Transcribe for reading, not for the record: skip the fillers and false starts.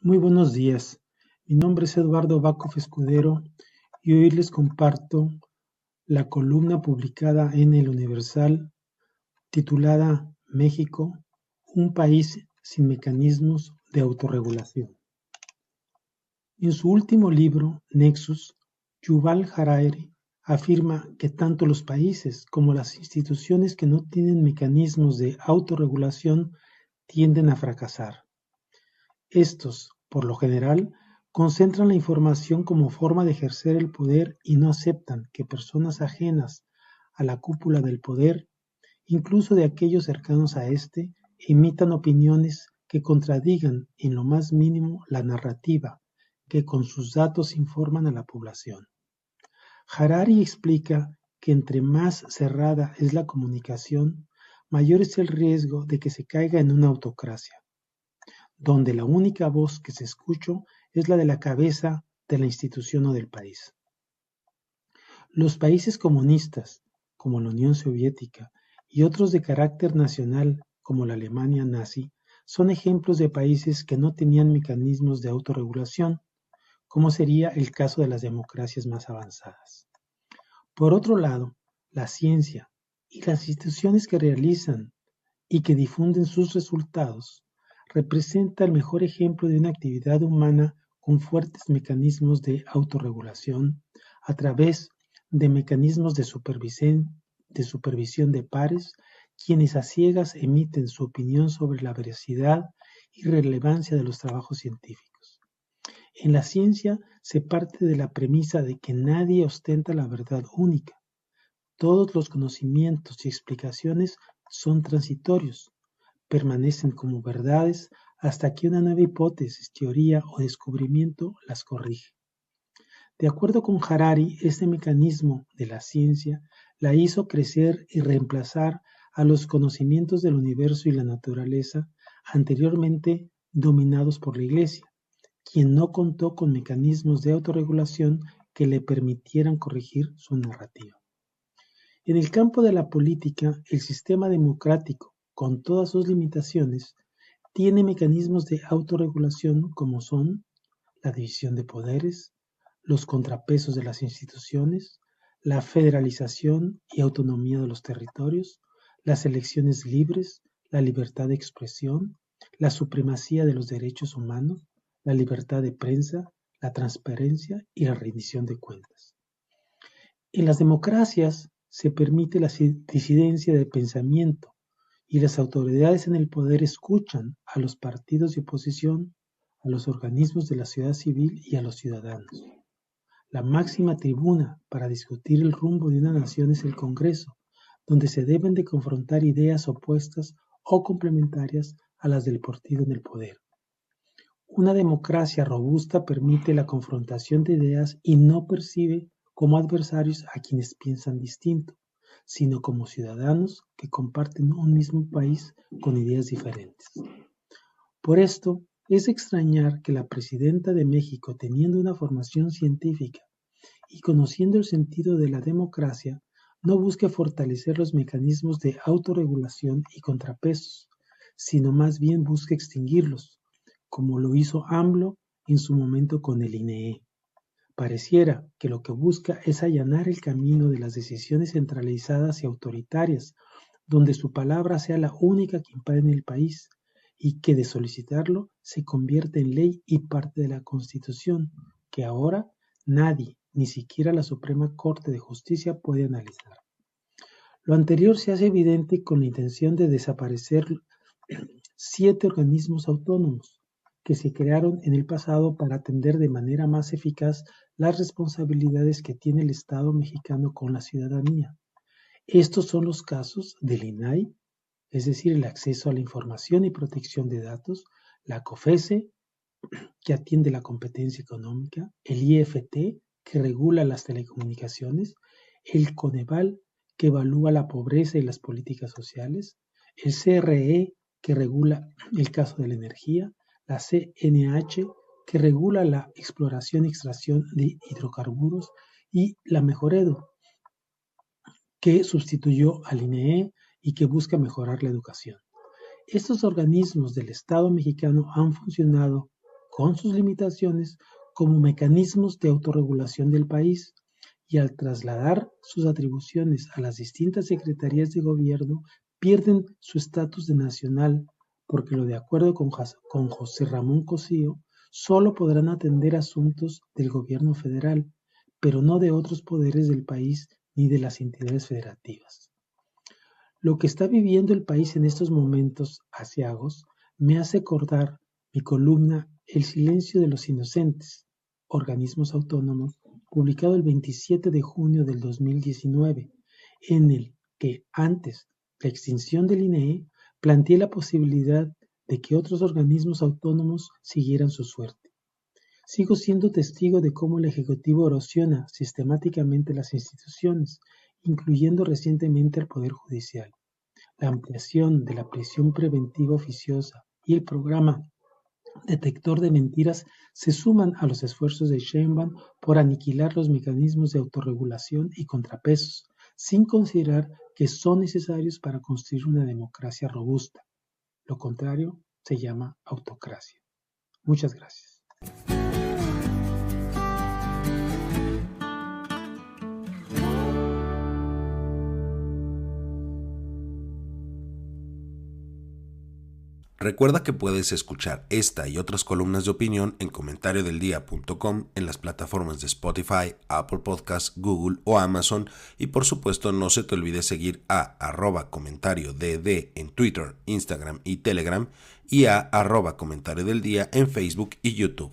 Muy buenos días. Mi nombre es Eduardo Bacov Escudero y hoy les comparto la columna publicada en El Universal titulada México, un país sin mecanismos de autorregulación. En su último libro, Nexus, Yuval Harari afirma que tanto los países como las instituciones que no tienen mecanismos de autorregulación tienden a fracasar. Estos, por lo general, concentran la información como forma de ejercer el poder y no aceptan que personas ajenas a la cúpula del poder, incluso de aquellos cercanos a éste, emitan opiniones que contradigan en lo más mínimo la narrativa que con sus datos informan a la población. Harari explica que entre más cerrada es la comunicación, mayor es el riesgo de que se caiga en una autocracia, donde la única voz que se escucha es la de la cabeza de la institución o del país. Los países comunistas, como la Unión Soviética, y otros de carácter nacional, como la Alemania nazi, son ejemplos de países que no tenían mecanismos de autorregulación, como sería el caso de las democracias más avanzadas. Por otro lado, la ciencia y las instituciones que realizan y que difunden sus resultados representa el mejor ejemplo de una actividad humana con fuertes mecanismos de autorregulación a través de mecanismos de supervisión de pares, quienes a ciegas emiten su opinión sobre la veracidad y relevancia de los trabajos científicos. En la ciencia se parte de la premisa de que nadie ostenta la verdad única. Todos los conocimientos y explicaciones son transitorios, permanecen como verdades hasta que una nueva hipótesis, teoría o descubrimiento las corrige. De acuerdo con Harari, este mecanismo de la ciencia la hizo crecer y reemplazar a los conocimientos del universo y la naturaleza anteriormente dominados por la Iglesia, quien no contó con mecanismos de autorregulación que le permitieran corregir su narrativa. En el campo de la política, el sistema democrático, con todas sus limitaciones, tiene mecanismos de autorregulación como son la división de poderes, los contrapesos de las instituciones, la federalización y autonomía de los territorios, las elecciones libres, la libertad de expresión, la supremacía de los derechos humanos, la libertad de prensa, la transparencia y la rendición de cuentas. En las democracias se permite la disidencia de pensamiento y las autoridades en el poder escuchan a los partidos de oposición, a los organismos de la sociedad civil y a los ciudadanos. La máxima tribuna para discutir el rumbo de una nación es el Congreso, donde se deben de confrontar ideas opuestas o complementarias a las del partido en el poder. Una democracia robusta permite la confrontación de ideas y no percibe como adversarios a quienes piensan distinto, sino como ciudadanos que comparten un mismo país con ideas diferentes. Por esto, es de extrañar que la presidenta de México, teniendo una formación científica y conociendo el sentido de la democracia, no busque fortalecer los mecanismos de autorregulación y contrapesos, sino más bien busque extinguirlos, como lo hizo AMLO en su momento con el INEE. Pareciera que lo que busca es allanar el camino de las decisiones centralizadas y autoritarias, donde su palabra sea la única que impere en el país, y que de solicitarlo se convierte en ley y parte de la Constitución, que ahora nadie, ni siquiera la Suprema Corte de Justicia, puede analizar. Lo anterior se hace evidente con la intención de desaparecer 7 organismos autónomos que se crearon en el pasado para atender de manera más eficaz las responsabilidades que tiene el Estado mexicano con la ciudadanía. Estos son los casos del INAI, es decir, el acceso a la información y protección de datos, la COFESE, que atiende la competencia económica, el IFT, que regula las telecomunicaciones, el Coneval, que evalúa la pobreza y las políticas sociales, el CRE, que regula el caso de la energía, la CNH, que regula la exploración y extracción de hidrocarburos, y la Mejoredo, que sustituyó al INEE y que busca mejorar la educación. Estos organismos del Estado mexicano han funcionado con sus limitaciones, como mecanismos de autorregulación del país, y al trasladar sus atribuciones a las distintas secretarías de gobierno, pierden su estatus de nacional, porque de acuerdo con José Ramón Cosío, solo podrán atender asuntos del gobierno federal, pero no de otros poderes del país ni de las entidades federativas. Lo que está viviendo el país en estos momentos aciagos me hace acordar mi columna El silencio de los inocentes, organismos autónomos, publicado el 27 de junio del 2019, en el que, antes de la extinción del INEE, planteé la posibilidad de que otros organismos autónomos siguieran su suerte. Sigo siendo testigo de cómo el Ejecutivo erosiona sistemáticamente las instituciones, incluyendo recientemente al Poder Judicial. La ampliación de la prisión preventiva oficiosa y el programa detector de mentiras se suman a los esfuerzos de Sheinbaum por aniquilar los mecanismos de autorregulación y contrapesos, sin considerar que son necesarios para construir una democracia robusta. Lo contrario se llama autocracia. Muchas gracias. Recuerda que puedes escuchar esta y otras columnas de opinión en comentariodeldia.com, en las plataformas de Spotify, Apple Podcasts, Google o Amazon, y por supuesto no se te olvide seguir a @comentariodd en Twitter, Instagram y Telegram, y a @comentariodeldia en Facebook y YouTube.